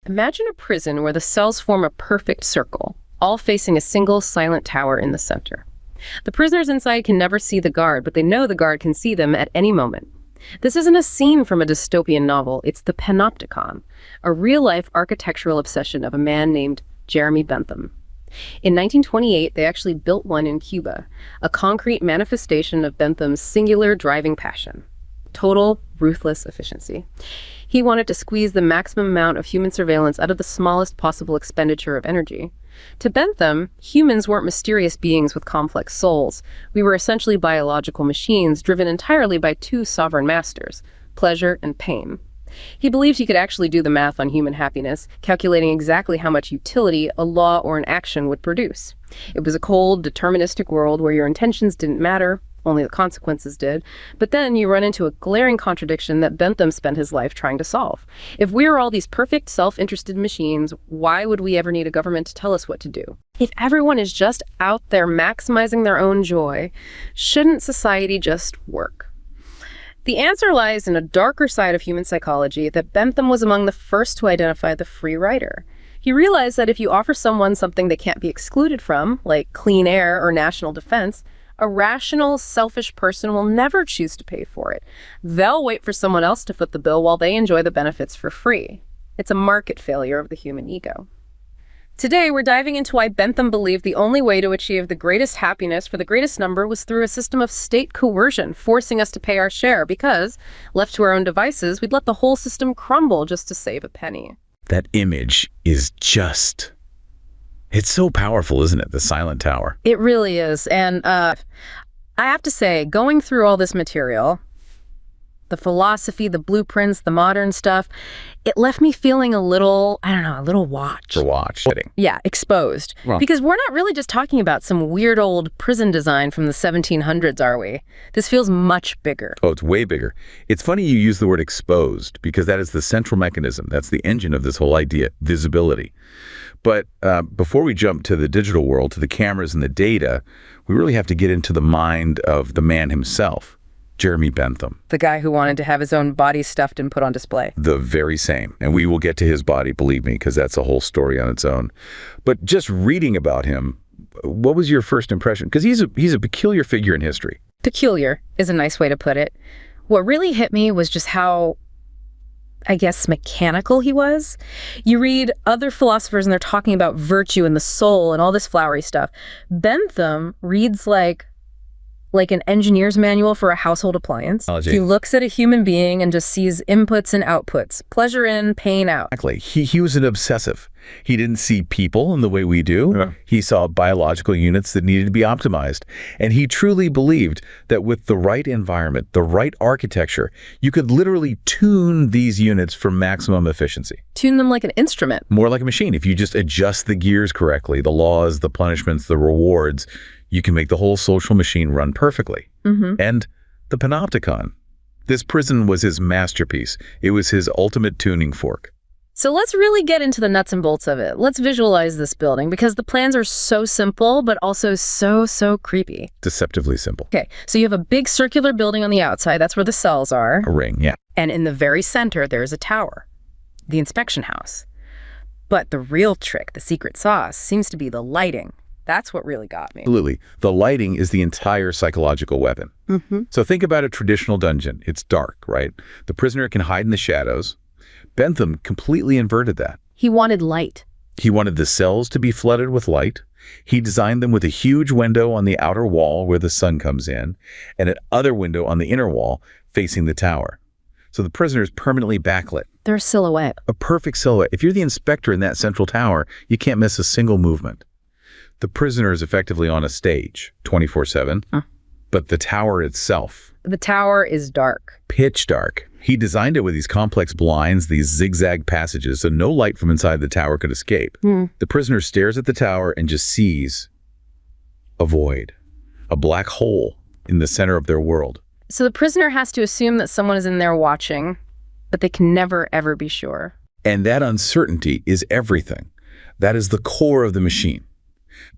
Imagine a prison where the cells form a perfect circle, all facing a single silent tower in the center. The prisoners inside can never see the guard, but they know the guard can see them at any moment. This isn't a scene from a dystopian novel, it's the Panopticon, a real-life architectural obsession of a man named Jeremy Bentham. In 1928, they actually built one in Cuba, a concrete manifestation of Bentham's singular driving passion: total, ruthless efficiency. He wanted to squeeze the maximum amount of human surveillance out of the smallest possible expenditure of energy. To Bentham, humans weren't mysterious beings with complex souls. We were essentially biological machines driven entirely by two sovereign masters, pleasure and pain. He believed he could actually do the math on human happiness, calculating exactly how much utility a law or an action would produce. It was a cold, deterministic world where your intentions didn't matter, only the consequences did. But then you run into a glaring contradiction that Bentham spent his life trying to solve. If we were all these perfect, self-interested machines, why would we ever need a government to tell us what to do? If everyone is just out there maximizing their own joy, shouldn't society just work? The answer lies in a darker side of human psychology that Bentham was among the first to identify: the free rider. He realized that if you offer someone something they can't be excluded from, like clean air or national defense, a rational, selfish person will never choose to pay for it. They'll wait for someone else to foot the bill while they enjoy the benefits for free. It's a market failure of the human ego. Today, we're diving into why Bentham believed the only way to achieve the greatest happiness for the greatest number was through a system of state coercion, forcing us to pay our share because, left to our own devices, we'd let the whole system crumble just to save a penny. That image is just... it's so powerful, isn't it? The silent tower. It really is. And I have to say, going through all this material, the philosophy, the blueprints, the modern stuff, it left me feeling a little, I don't know, a little watched. Yeah, exposed. Well, because we're not really just talking about some weird old prison design from the 1700s, are we? This feels much bigger. Oh, it's way bigger. It's funny you use the word exposed, because that is the central mechanism. That's the engine of this whole idea, visibility. But before we jump to the digital world, to the cameras and the data, we really have to get into the mind of the man himself, Jeremy Bentham. The guy who wanted to have his own body stuffed and put on display. The very same. And we will get to his body, believe me, because that's a whole story on its own. But just reading about him, what was your first impression? Because he's a peculiar figure in history. Peculiar is a nice way to put it. What really hit me was just how, I guess, mechanical he was. You read other philosophers and they're talking about virtue and the soul and all this flowery stuff. Bentham reads like an engineer's manual for a household appliance. He looks at a human being and just sees inputs and outputs, pleasure in, pain out. Exactly. He was an obsessive. He didn't see people in the way we do. Yeah. He saw biological units that needed to be optimized. And he truly believed that with the right environment, the right architecture, you could literally tune these units for maximum efficiency. Tune them like an instrument. More like a machine. If you just adjust the gears correctly, the laws, the punishments, the rewards, you can make the whole social machine run perfectly. And the Panopticon. This prison was his masterpiece. It was his ultimate tuning fork. So let's really get into the nuts and bolts of it. Let's visualize this building because the plans are so simple, but also so creepy. Deceptively simple. Okay, so you have a big circular building on the outside. That's where the cells are. A ring, yeah. And in the very center, there's a tower, the inspection house. But the real trick, the secret sauce, seems to be the lighting. That's what really got me. Absolutely. The lighting is the entire psychological weapon. So think about a traditional dungeon. It's dark, right? The prisoner can hide in the shadows. Bentham completely inverted that. He wanted light. He wanted the cells to be flooded with light. He designed them with a huge window on the outer wall where the sun comes in, and an other window on the inner wall facing the tower. So the prisoner is permanently backlit. They're a silhouette. A perfect silhouette. If you're the inspector in that central tower, you can't miss a single movement. The prisoner is effectively on a stage 24/7, but the tower itself. The tower is dark. Pitch dark. He designed it with these complex blinds, these zigzag passages, so no light from inside the tower could escape. The prisoner stares at the tower and just sees a void, a black hole in the center of their world. So the prisoner has to assume that someone is in there watching, but they can never, ever be sure. And that uncertainty is everything. That is the core of the machine.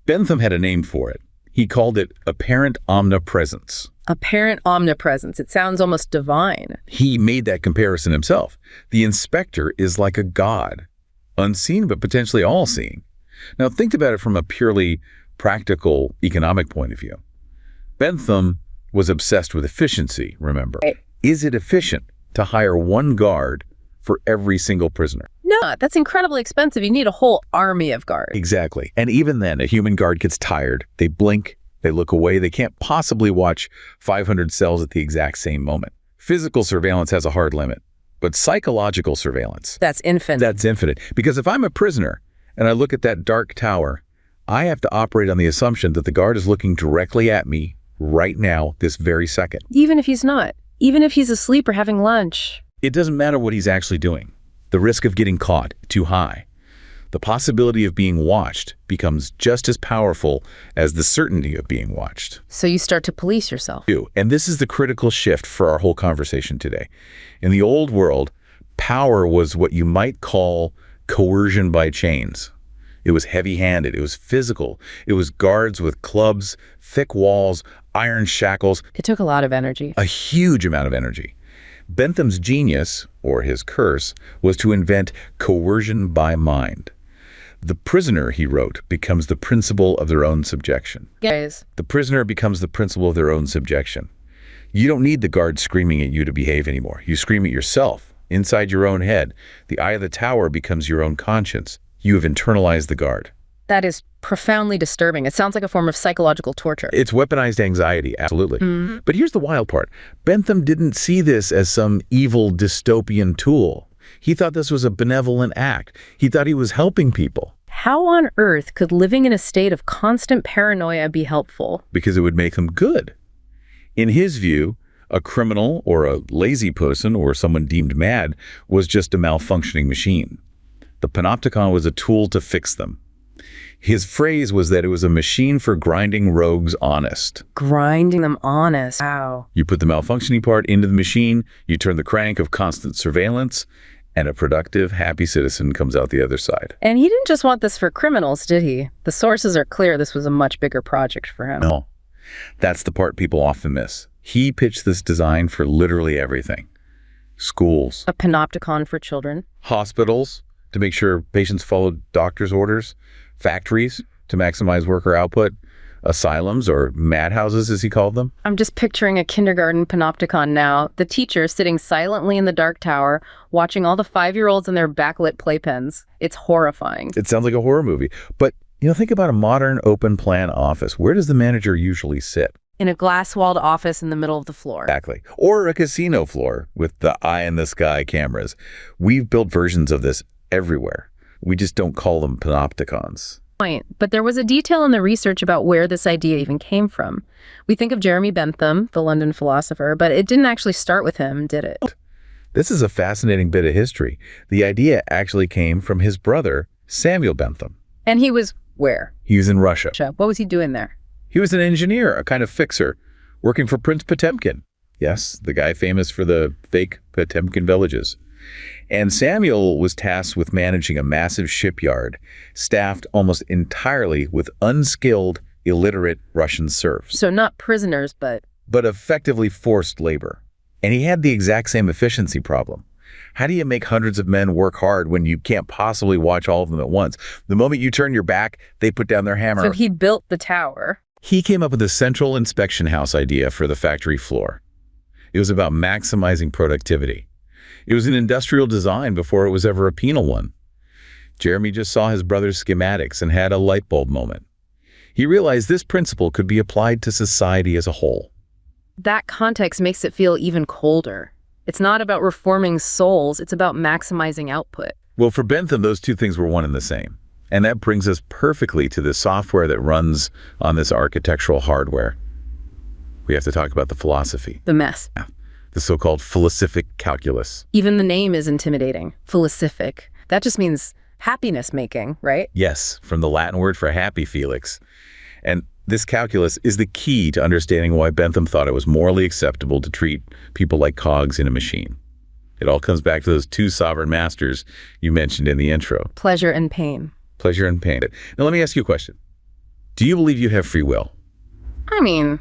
Bentham had a name for it. He called it apparent omnipresence. Apparent omnipresence. It sounds almost divine. He made that comparison himself. The inspector is like a god, Unseen, but potentially all-seeing. Now, think about it from a purely practical economic point of view. Bentham was obsessed with efficiency, remember. Right. Is it efficient to hire one guard for every single prisoner? No, that's incredibly expensive. You need a whole army of guards. Exactly. And even then, a human guard gets tired. They blink, they look away. They can't possibly watch 500 cells at the exact same moment. Physical surveillance has a hard limit, but psychological surveillance, That's infinite. that's infinite. Because if I'm a prisoner and I look at that dark tower, I have to operate on the assumption that the guard is looking directly at me right now, this very second. Even if he's not. Even if he's asleep or having lunch. It doesn't matter what he's actually doing. The risk of getting caught, too high. The possibility of being watched becomes just as powerful as the certainty of being watched. So you start to police yourself. And this is the critical shift for our whole conversation today. In the old world, power was what you might call coercion by chains. It was heavy-handed, it was physical, it was guards with clubs, thick walls, iron shackles. It took a lot of energy. A huge amount of energy. Bentham's genius, or his curse, was to invent coercion by mind. The prisoner, he wrote, becomes the principle of their own subjection. Guys, The prisoner becomes the principle of their own subjection. You don't need the guard screaming at you to behave anymore. You scream at yourself, inside your own head. The eye of the tower becomes your own conscience. You have internalized the guard. that is profoundly disturbing. It sounds like a form of psychological torture. It's weaponized anxiety, absolutely. But here's the wild part. Bentham didn't see this as some evil dystopian tool. He thought this was a benevolent act. He thought he was helping people. How on earth could living in a state of constant paranoia be helpful? Because it would make them good. In his view, a criminal or a lazy person or someone deemed mad was just a malfunctioning machine. The Panopticon was a tool to fix them. His phrase was that it was a machine for grinding rogues honest. Grinding them honest. Wow. You put the malfunctioning part into the machine, you turn the crank of constant surveillance, and a productive, happy citizen comes out the other side. And he didn't just want this for criminals, did he? The sources are clear this was a much bigger project for him. No, that's the part people often miss. He pitched this design for literally everything. Schools, A panopticon for children. hospitals, to make sure patients followed doctor's orders, factories, to maximize worker output, asylums, or madhouses, as he called them. I'm just picturing a kindergarten panopticon now. The teacher sitting silently in the dark tower, watching all the 5-year-olds in their backlit playpens. It's horrifying. It sounds like a horror movie. But, think about a modern open-plan office. Where does the manager usually sit? In a glass-walled office in the middle of the floor. Exactly. Or a casino floor with the eye-in-the-sky cameras. We've built versions of this everywhere. We just don't call them panopticons. Point. But there was a detail in the research about where this idea even came from. We think of Jeremy Bentham, the London philosopher, but it didn't actually start with him, did it? This is a fascinating bit of history. The idea actually came from his brother, Samuel Bentham. And he was where? He was in Russia. What was he doing there? He was an engineer, a kind of fixer, working for Prince Potemkin. Yes, the guy famous for the fake Potemkin villages. And Samuel was tasked with managing a massive shipyard, staffed almost entirely with unskilled, illiterate Russian serfs. So not prisoners, but effectively forced labor. And he had the exact same efficiency problem. How do you make hundreds of men work hard when you can't possibly watch all of them at once? The moment you turn your back, they put down their hammer. So he built the tower. He came up with a central inspection house idea for the factory floor. It was about maximizing productivity. It was an industrial design before it was ever a penal one. Jeremy just saw his brother's schematics and had a light bulb moment. He realized this principle could be applied to society as a whole. That context makes it feel even colder. It's not about reforming souls, it's about maximizing output. Well, for Bentham, those two things were one and the same. And that brings us perfectly to the software that runs on this architectural hardware. We have to talk about the philosophy. The mess. The so-called Felicific Calculus. Even the name is intimidating. Felicific. That just means happiness making, right? Yes, from the Latin word for happy, Felix. And this calculus is the key to understanding why Bentham thought it was morally acceptable to treat people like cogs in a machine. It all comes back to those two sovereign masters you mentioned in the intro. Pleasure and pain. Pleasure and pain. Now let me ask you a question. Do you believe you have free will? I mean,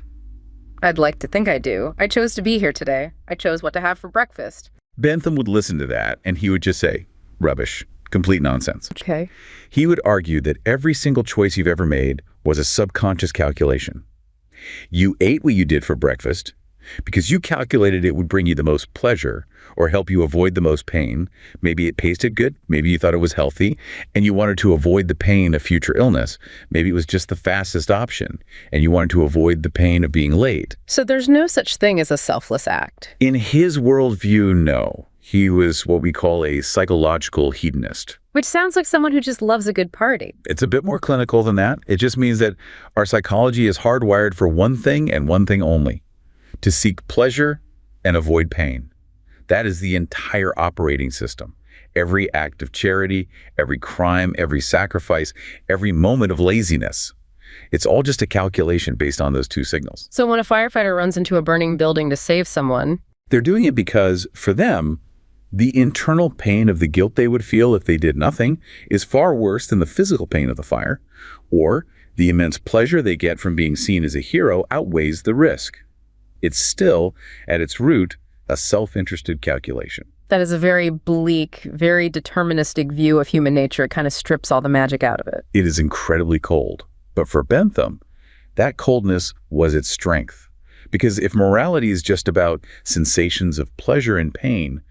I'd like to think I do. I chose to be here today. I chose what to have for breakfast. Bentham would listen to that and he would just say, rubbish. Complete nonsense. Okay. He would argue that every single choice you've ever made was a subconscious calculation. You ate what you did for breakfast because you calculated it would bring you the most pleasure or help you avoid the most pain. Maybe it tasted good, maybe you thought it was healthy, and you wanted to avoid the pain of future illness. Maybe it was just the fastest option, and you wanted to avoid the pain of being late. So there's no such thing as a selfless act. In his worldview, no. He was what we call a psychological hedonist. Which sounds like someone who just loves a good party. It's a bit more clinical than that. It just means that our psychology is hardwired for one thing and one thing only: to seek pleasure and avoid pain. That is the entire operating system. Every act of charity, every crime, every sacrifice, every moment of laziness. It's all just a calculation based on those two signals. So when a firefighter runs into a burning building to save someone, they're doing it because, for them, the internal pain of the guilt they would feel if they did nothing is far worse than the physical pain of the fire, or the immense pleasure they get from being seen as a hero outweighs the risk. It's still, at its root, a self-interested calculation. That is a very bleak, very deterministic view of human nature. It kind of strips all the magic out of it. It is incredibly cold. But for Bentham, that coldness was its strength. Because if morality is just about sensations of pleasure and pain,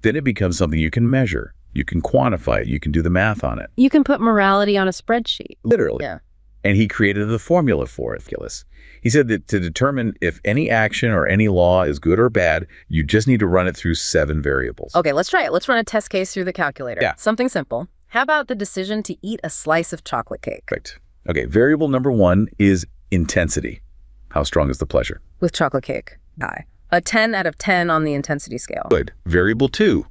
then it becomes something you can measure. You can quantify it. You can do the math on it. You can put morality on a spreadsheet. Literally. Yeah. And he created the formula for it. He said that to determine if any action or any law is good or bad, you just need to run it through 7 variables. Okay, let's try it. Let's run a test case through the calculator. Yeah. Something simple. How about the decision to eat a slice of chocolate cake? Perfect. Okay, variable number 1 is intensity. How strong is the pleasure? With chocolate cake, high. A 10 out of 10 on the intensity scale. Good. Variable 2,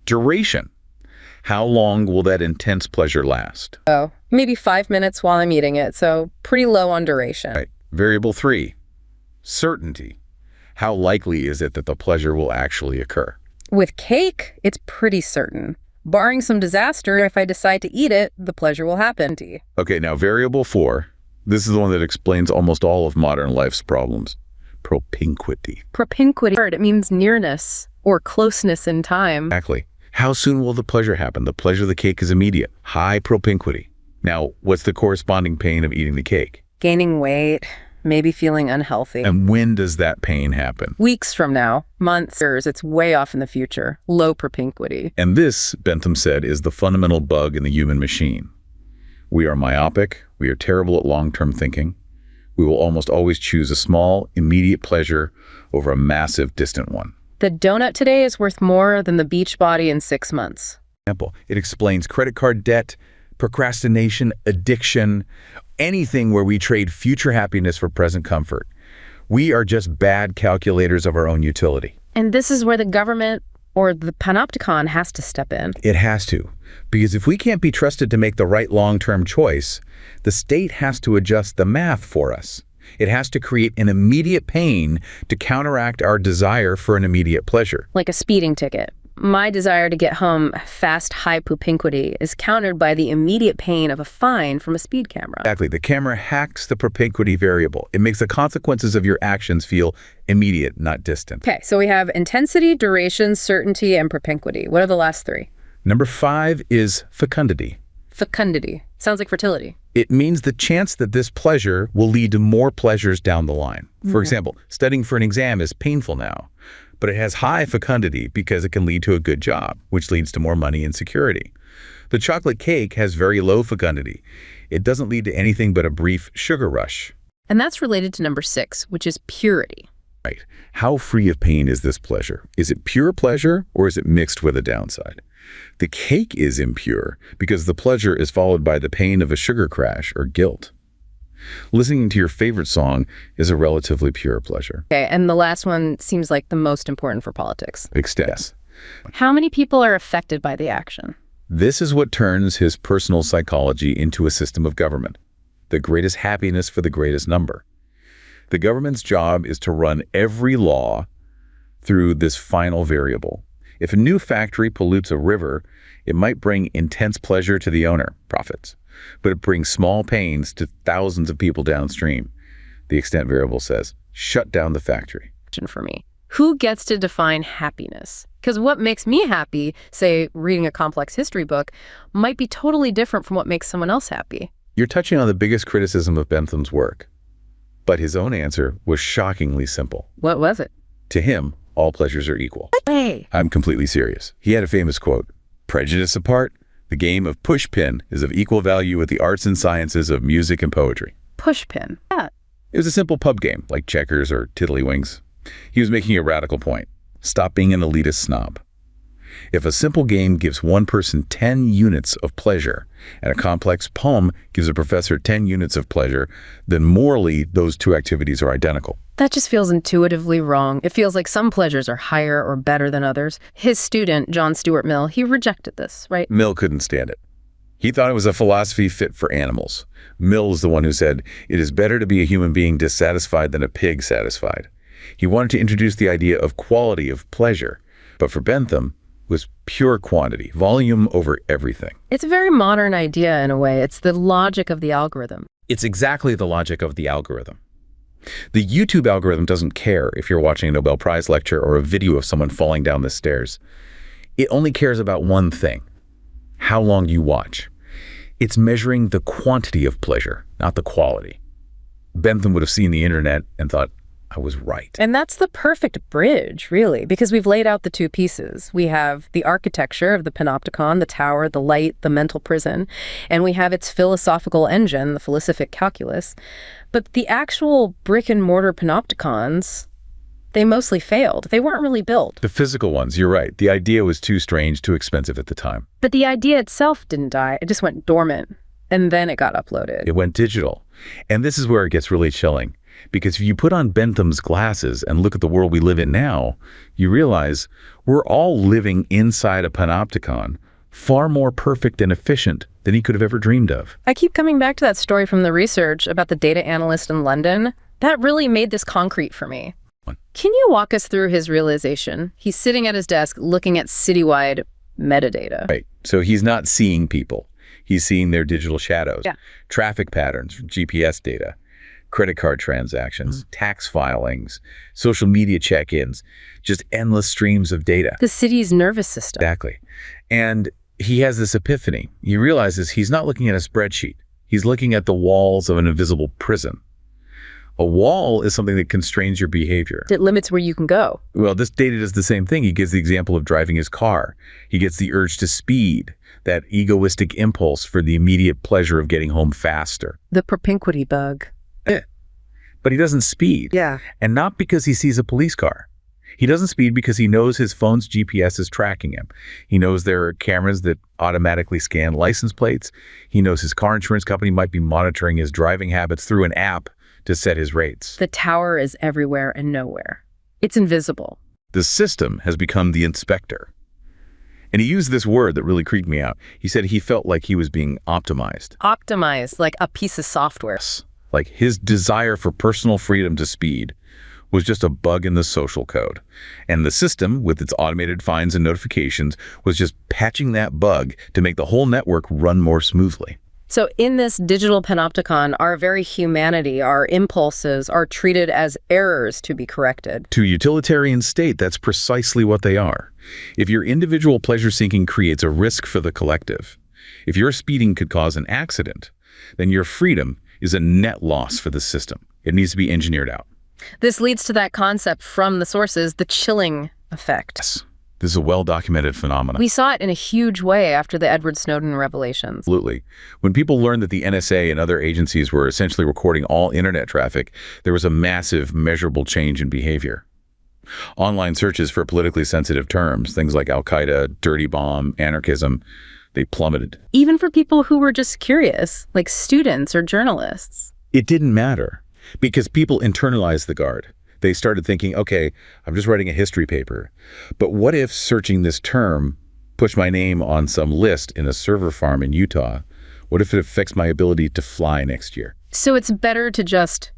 duration. How long will that intense pleasure last? Oh, maybe 5 minutes while I'm eating it, so pretty low on duration. Right. Variable 3, certainty. How likely is it that the pleasure will actually occur? With cake, it's pretty certain. Barring some disaster, if I decide to eat it, the pleasure will happen. Okay, now variable 4. This is the one that explains almost all of modern life's problems. Propinquity. Propinquity. It means nearness or closeness in time. Exactly. How soon will the pleasure happen? The pleasure of the cake is immediate. High propinquity. Now, what's the corresponding pain of eating the cake? Gaining weight, maybe feeling unhealthy. And when does that pain happen? Weeks from now, months, years. It's way off in the future. Low propinquity. And this, Bentham said, is the fundamental bug in the human machine. We are myopic. We are terrible at long-term thinking. We will almost always choose a small, immediate pleasure over a massive, distant one. The donut today is worth more than the beach body in 6 months. Example, it explains credit card debt, procrastination, addiction, anything where we trade future happiness for present comfort. We are just bad calculators of our own utility. And this is where the government or the Panopticon has to step in. It has to. Because if we can't be trusted to make the right long-term choice, the state has to adjust the math for us. It has to create an immediate pain to counteract our desire for an immediate pleasure. Like a speeding ticket. My desire to get home fast, high propinquity is countered by the immediate pain of a fine from a speed camera. Exactly. The camera hacks the propinquity variable. It makes the consequences of your actions feel immediate, not distant. Okay, so we have intensity, duration, certainty, and propinquity. What are the last 3? Number 5 is fecundity. Fecundity. Sounds like fertility. It means the chance that this pleasure will lead to more pleasures down the line. For example, studying for an exam is painful now, but it has high fecundity because it can lead to a good job, which leads to more money and security. The chocolate cake has very low fecundity. It doesn't lead to anything but a brief sugar rush. And that's related to number 6, which is purity. Right. How free of pain is this pleasure? Is it pure pleasure or is it mixed with a downside? The cake is impure because the pleasure is followed by the pain of a sugar crash or guilt. Listening to your favorite song is a relatively pure pleasure. Okay, and the last one seems like the most important for politics. Extents. How many people are affected by the action? This is what turns his personal psychology into a system of government. The greatest happiness for the greatest number. The government's job is to run every law through this final variable. If a new factory pollutes a river, it might bring intense pleasure to the owner, profits, but it brings small pains to thousands of people downstream. The extent variable says, shut down the factory. For me, who gets to define happiness? Because what makes me happy, say, reading a complex history book, might be totally different from what makes someone else happy. You're touching on the biggest criticism of Bentham's work. But his own answer was shockingly simple. What was it? To him, all pleasures are equal. Hey. I'm completely serious. He had a famous quote, "Prejudice apart, the game of pushpin is of equal value with the arts and sciences of music and poetry." Pushpin. Yeah. It was a simple pub game, like checkers or tiddlywinks. He was making a radical point. Stop being an elitist snob. If a simple game gives one person 10 units of pleasure and a complex poem gives a professor 10 units of pleasure, then morally those two activities are identical. That just feels intuitively wrong. It feels like some pleasures are higher or better than others. His student, John Stuart Mill, he rejected this, right? Mill couldn't stand it. He thought it was a philosophy fit for animals. Mill is the one who said, "It is better to be a human being dissatisfied than a pig satisfied." He wanted to introduce the idea of quality of pleasure, but for Bentham, it was pure quantity, volume over everything. It's a very modern idea in a way. It's the logic of the algorithm. It's exactly the logic of the algorithm. The YouTube algorithm doesn't care if you're watching a Nobel Prize lecture or a video of someone falling down the stairs. It only cares about one thing: how long you watch. It's measuring the quantity of pleasure, not the quality. Bentham would have seen the internet and thought, I was right. And that's the perfect bridge, really, because we've laid out the two pieces. We have the architecture of the Panopticon, the tower, the light, the mental prison, and we have its philosophical engine, the Felicific Calculus. But the actual brick-and-mortar Panopticons, they mostly failed. They weren't really built. The physical ones, you're right. The idea was too strange, too expensive at the time. But the idea itself didn't die. It just went dormant, and then it got uploaded. It went digital. And this is where it gets really chilling. Because if you put on Bentham's glasses and look at the world we live in now, you realize we're all living inside a panopticon, far more perfect and efficient than he could have ever dreamed of. I keep coming back to that story from the research about the data analyst in London. That really made this concrete for me. Can you walk us through his realization? He's sitting at his desk looking at citywide metadata. Right. So he's not seeing people. He's seeing their digital shadows, Yeah. traffic patterns, GPS data, credit card transactions, tax filings, social media check-ins, just endless streams of data. The city's nervous system. Exactly. And he has this epiphany. He realizes he's not looking at a spreadsheet. He's looking at the walls of an invisible prison. A wall is something that constrains your behavior. It limits where you can go. Well, this data does the same thing. He gives the example of driving his car. He gets the urge to speed, that egoistic impulse for the immediate pleasure of getting home faster. The propinquity bug. But he doesn't speed. Yeah. And not because he sees a police car. He doesn't speed because he knows his phone's GPS is tracking him. He knows there are cameras that automatically scan license plates. He knows his car insurance company might be monitoring his driving habits through an app to set his rates. The tower is everywhere and nowhere. It's invisible. The system has become the inspector. And he used this word that really creeped me out. He said he felt like he was being optimized. Optimized, like a piece of software. Like his desire for personal freedom to speed was just a bug in the social code. And the system, with its automated fines and notifications, was just patching that bug to make the whole network run more smoothly. So in this digital panopticon, our very humanity, our impulses are treated as errors to be corrected. To a utilitarian state, that's precisely what they are. If your individual pleasure-seeking creates a risk for the collective, if your speeding could cause an accident, then your freedom is a net loss for the system. It needs to be engineered out. This leads to that concept from the sources, the chilling effect. Yes. This is a well-documented phenomenon. We saw it in a huge way after the Edward Snowden revelations. Absolutely. When people learned that the NSA and other agencies were essentially recording all internet traffic, there was a massive, measurable change in behavior. Online searches for politically sensitive terms, things like Al-Qaeda, dirty bomb, anarchism, they plummeted. Even for people who were just curious, like students or journalists. It didn't matter because people internalized the guard. They started thinking, okay, I'm just writing a history paper, but what if searching this term pushed my name on some list in a server farm in Utah? What if it affects my ability to fly next year? So it's better to just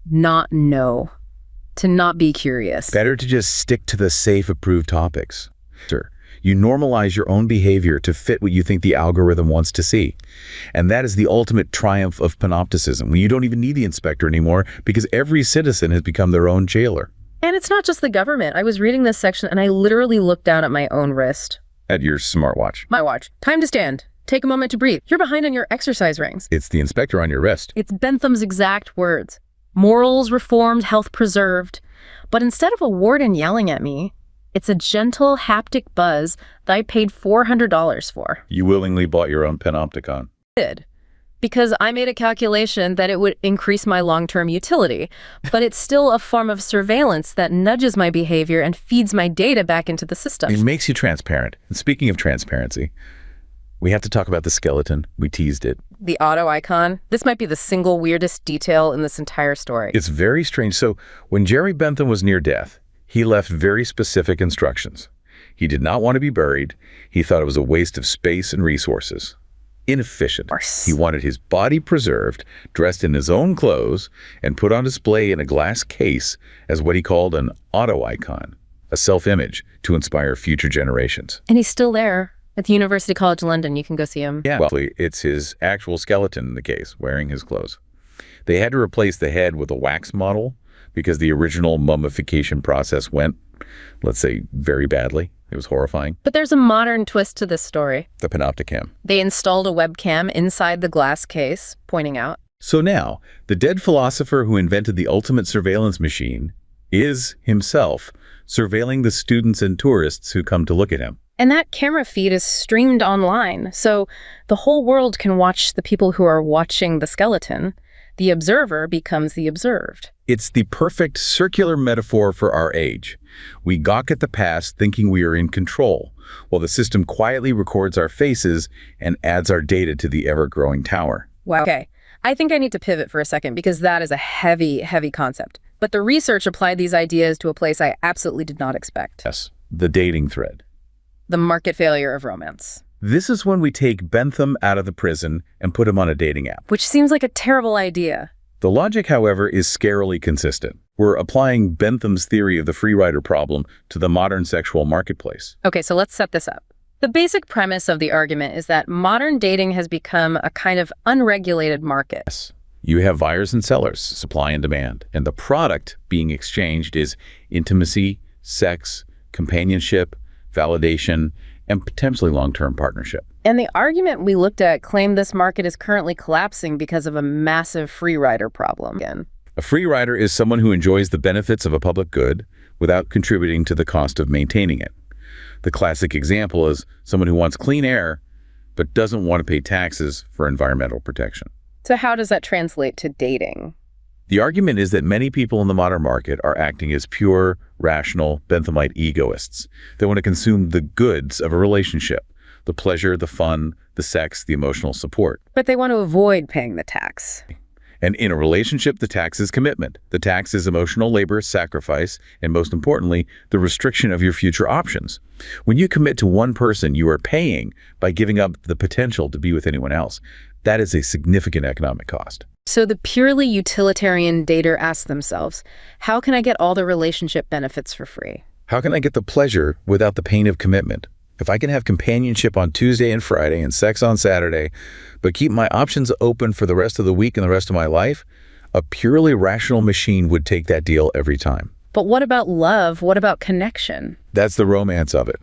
not know, to not be curious. Better to just stick to the safe, approved topics. Sure. You normalize your own behavior to fit what you think the algorithm wants to see. And that is the ultimate triumph of panopticism, when you don't even need the inspector anymore because every citizen has become their own jailer. And it's not just the government. I was reading this section and I literally looked down at my own wrist. At your smartwatch. My watch. Time to stand. Take a moment to breathe. You're behind on your exercise rings. It's the inspector on your wrist. It's Bentham's exact words. Morals reformed, health preserved. But instead of a warden yelling at me, it's a gentle haptic buzz that I paid $400 for. You willingly bought your own Panopticon. Did. Because I made a calculation that it would increase my long-term utility, but it's still a form of surveillance that nudges my behavior and feeds my data back into the system. It makes you transparent. And speaking of transparency, we have to talk about the skeleton. We teased it. The auto icon. This might be the single weirdest detail in this entire story. It's very strange. So when Jeremy Bentham was near death, he left very specific instructions. He did not want to be buried. He thought it was a waste of space and resources. Inefficient. He wanted his body preserved, dressed in his own clothes, and put on display in a glass case as what he called an auto icon, a self-image to inspire future generations. And he's still there. At the University College London, you can go see him. Yeah, well, it's his actual skeleton in the case, wearing his clothes. They had to replace the head with a wax model because the original mummification process went, let's say, very badly. It was horrifying. But there's a modern twist to this story. The Panopticon. They installed a webcam inside the glass case, pointing out. So now, the dead philosopher who invented the ultimate surveillance machine is himself surveilling the students and tourists who come to look at him. And that camera feed is streamed online, so the whole world can watch the people who are watching the skeleton. The observer becomes the observed. It's the perfect circular metaphor for our age. We gawk at the past thinking we are in control, while the system quietly records our faces and adds our data to the ever-growing tower. Wow. Okay, I think I need to pivot for a second because that is a heavy, heavy concept. But the research applied these ideas to a place I absolutely did not expect. Yes, the dating thread. The market failure of romance. This is when we take Bentham out of the prison and put him on a dating app. Which seems like a terrible idea. The logic, however, is scarily consistent. We're applying Bentham's theory of the free rider problem to the modern sexual marketplace. Okay, so let's set this up. The basic premise of the argument is that modern dating has become a kind of unregulated market. Yes. You have buyers and sellers, supply and demand, and the product being exchanged is intimacy, sex, companionship, validation, and potentially long-term partnership. And the argument we looked at claimed this market is currently collapsing because of a massive free rider problem. Again. A free rider is someone who enjoys the benefits of a public good without contributing to the cost of maintaining it. The classic example is someone who wants clean air but doesn't want to pay taxes for environmental protection. So how does that translate to dating? The argument is that many people in the modern market are acting as pure, rational, Benthamite egoists. They want to consume the goods of a relationship, the pleasure, the fun, the sex, the emotional support. But they want to avoid paying the tax. And in a relationship, the tax is commitment. The tax is emotional labor, sacrifice, and most importantly, the restriction of your future options. When you commit to one person, you are paying by giving up the potential to be with anyone else. That is a significant economic cost. So the purely utilitarian dater asks themselves, how can I get all the relationship benefits for free? How can I get the pleasure without the pain of commitment? If I can have companionship on Tuesday and Friday and sex on Saturday, but keep my options open for the rest of the week and the rest of my life, a purely rational machine would take that deal every time. But what about love? What about connection? That's the romance of it.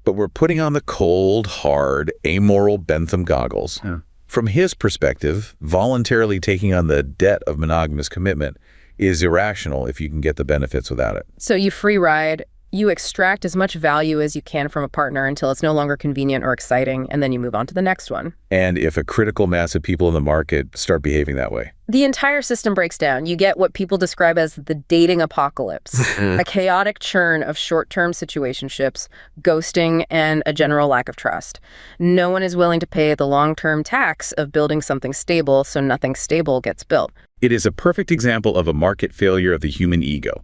But we're putting on the cold, hard, amoral Bentham goggles. Yeah. From his perspective, voluntarily taking on the debt of monogamous commitment is irrational if you can get the benefits without it. So you free ride, you extract as much value as you can from a partner until it's no longer convenient or exciting, and then you move on to the next one. And if a critical mass of people in the market start behaving that way, the entire system breaks down. You get what people describe as the dating apocalypse, a chaotic churn of short-term situationships, ghosting, and a general lack of trust. No one is willing to pay the long-term tax of building something stable, so nothing stable gets built. It is a perfect example of a market failure of the human ego.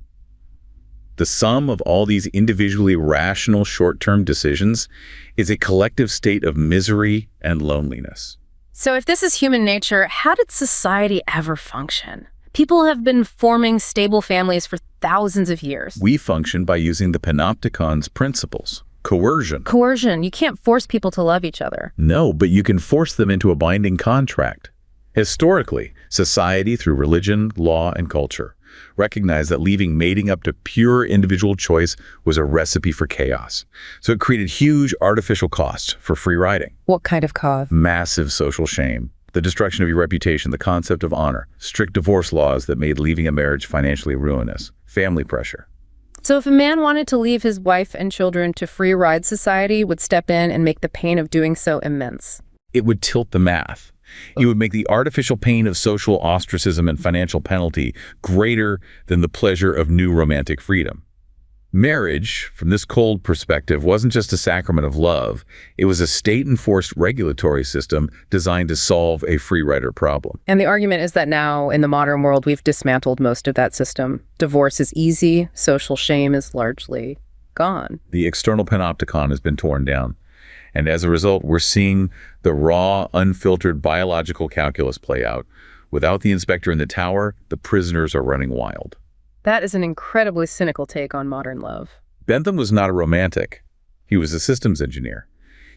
The sum of all these individually rational short-term decisions is a collective state of misery and loneliness. So if this is human nature, how did society ever function? People have been forming stable families for thousands of years. We function by using the Panopticon's principles. Coercion. Coercion. You can't force people to love each other. No, but you can force them into a binding contract. Historically, society, through religion, law, and culture, recognized that leaving mating up to pure individual choice was a recipe for chaos. So it created huge artificial costs for free riding. What kind of cost? Massive social shame, the destruction of your reputation, the concept of honor, strict divorce laws that made leaving a marriage financially ruinous, family pressure. So if a man wanted to leave his wife and children to free ride society, would step in and make the pain of doing so immense. It would tilt the math. It would make the artificial pain of social ostracism and financial penalty greater than the pleasure of new romantic freedom. Marriage, from this cold perspective, wasn't just a sacrament of love. It was a state-enforced regulatory system designed to solve a free rider problem. And the argument is that now, in the modern world, we've dismantled most of that system. Divorce is easy. Social shame is largely gone. The external panopticon has been torn down. And as a result, we're seeing the raw, unfiltered biological calculus play out. Without the inspector in the tower, the prisoners are running wild. That is an incredibly cynical take on modern love. Bentham was not a romantic. He was a systems engineer.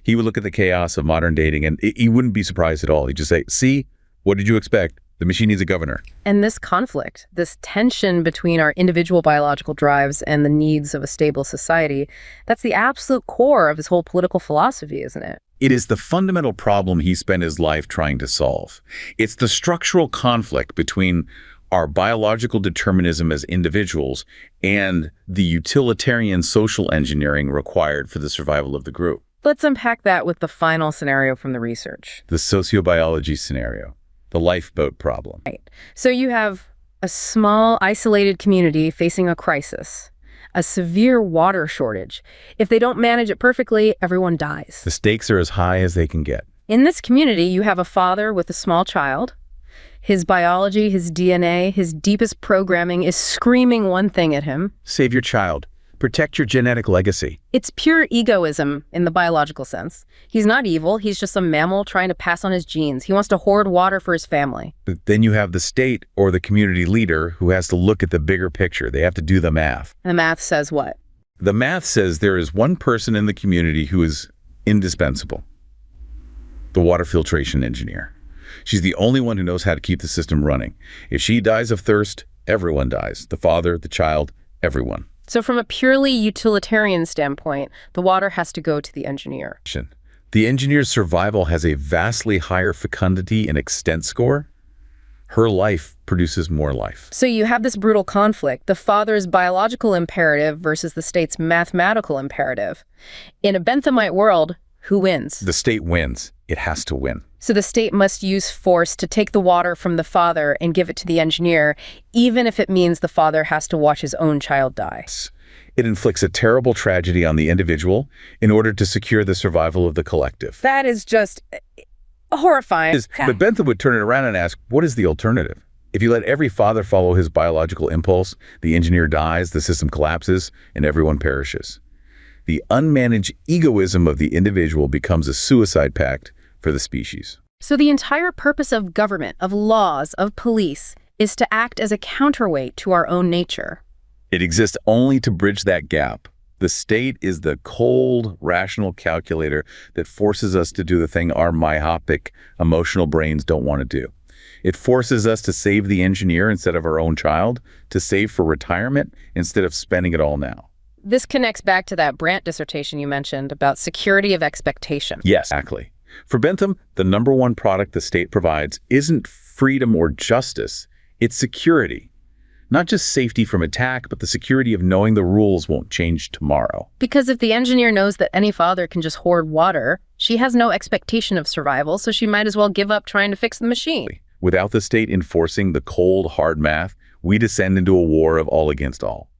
He would look at the chaos of modern dating, and he wouldn't be surprised at all. He'd just say, see, what did you expect? The machine needs a governor. And this conflict, this tension between our individual biological drives and the needs of a stable society, that's the absolute core of his whole political philosophy, isn't it? It is the fundamental problem he spent his life trying to solve. It's the structural conflict between our biological determinism as individuals and the utilitarian social engineering required for the survival of the group. Let's unpack that with the final scenario from the research. The sociobiology scenario, the lifeboat problem. Right. So you have a small, isolated community facing a crisis, a severe water shortage. If they don't manage it perfectly, everyone dies. The stakes are as high as they can get. In this community, you have a father with a small child. His biology, his DNA, his deepest programming is screaming one thing at him. Save your child. Protect your genetic legacy. It's pure egoism in the biological sense. He's not evil. He's just a mammal trying to pass on his genes. He wants to hoard water for his family. But then you have the state or the community leader who has to look at the bigger picture. They have to do the math. And the math says what? The math says there is one person in the community who is indispensable. The water filtration engineer. She's the only one who knows how to keep the system running. If she dies of thirst, everyone dies. The father, the child, everyone. So from a purely utilitarian standpoint, the water has to go to the engineer. The engineer's survival has a vastly higher fecundity and extent score. Her life produces more life. So you have this brutal conflict, the father's biological imperative versus the state's mathematical imperative. In a Benthamite world, who wins? The state wins. It has to win. So the state must use force to take the water from the father and give it to the engineer, even if it means the father has to watch his own child die. It inflicts a terrible tragedy on the individual in order to secure the survival of the collective. That is just horrifying. But Bentham would turn it around and ask, what is the alternative? If you let every father follow his biological impulse, the engineer dies, the system collapses, and everyone perishes. The unmanaged egoism of the individual becomes a suicide pact for the species. So the entire purpose of government, of laws, of police, is to act as a counterweight to our own nature. It exists only to bridge that gap. The state is the cold, rational calculator that forces us to do the thing our myopic, emotional brains don't want to do. It forces us to save the engineer instead of our own child, to save for retirement instead of spending it all now. This connects back to that Brandt dissertation you mentioned about security of expectation. Yes, exactly. For Bentham, the number one product the state provides isn't freedom or justice, it's security. Not just safety from attack, but the security of knowing the rules won't change tomorrow. Because if the engineer knows that any father can just hoard water, she has no expectation of survival, so she might as well give up trying to fix the machine. Without the state enforcing the cold, hard math, we descend into a war of all against all.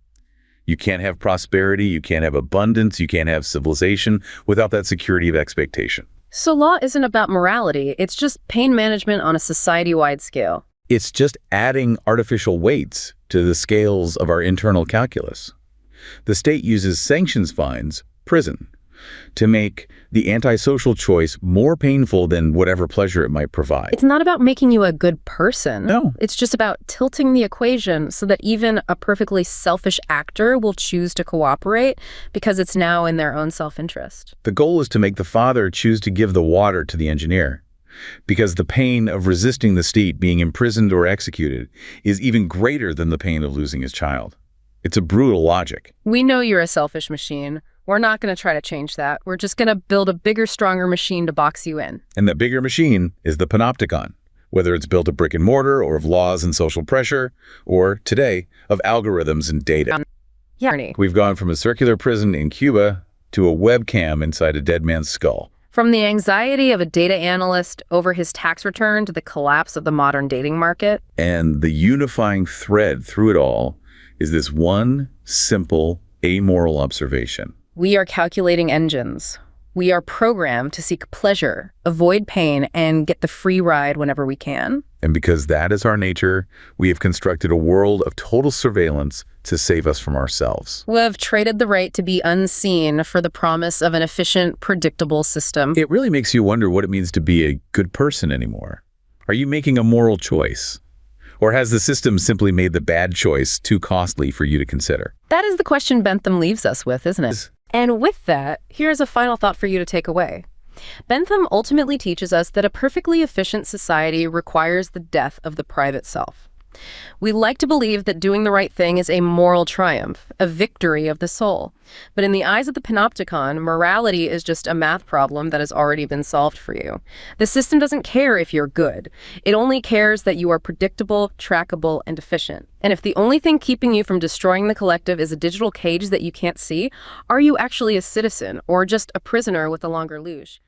You can't have prosperity, you can't have abundance, you can't have civilization without that security of expectation. So law isn't about morality, it's just pain management on a society-wide scale. It's just adding artificial weights to the scales of our internal calculus. The state uses sanctions fines, prison, to make the antisocial choice more painful than whatever pleasure it might provide. It's not about making you a good person. No. It's just about tilting the equation so that even a perfectly selfish actor will choose to cooperate because it's now in their own self-interest. The goal is to make the father choose to give the water to the engineer, because the pain of resisting the state, being imprisoned or executed, is even greater than the pain of losing his child. It's a brutal logic. We know you're a selfish machine. We're not going to try to change that. We're just going to build a bigger, stronger machine to box you in. And that bigger machine is the Panopticon, whether it's built of brick and mortar or of laws and social pressure, or, today, of algorithms and data. Yeah. We've gone from a circular prison in Cuba to a webcam inside a dead man's skull. From the anxiety of a data analyst over his tax return to the collapse of the modern dating market. And the unifying thread through it all is this one simple, amoral observation. We are calculating engines. We are programmed to seek pleasure, avoid pain, and get the free ride whenever we can. And because that is our nature, we have constructed a world of total surveillance to save us from ourselves. We have traded the right to be unseen for the promise of an efficient, predictable system. It really makes you wonder what it means to be a good person anymore. Are you making a moral choice? Or has the system simply made the bad choice too costly for you to consider? That is the question Bentham leaves us with, isn't it? And with that, here's a final thought for you to take away. Bentham ultimately teaches us that a perfectly efficient society requires the death of the private self. We like to believe that doing the right thing is a moral triumph, a victory of the soul. But in the eyes of the Panopticon, morality is just a math problem that has already been solved for you. The system doesn't care if you're good. It only cares that you are predictable, trackable, and efficient. And if the only thing keeping you from destroying the collective is a digital cage that you can't see, are you actually a citizen or just a prisoner with a longer leash?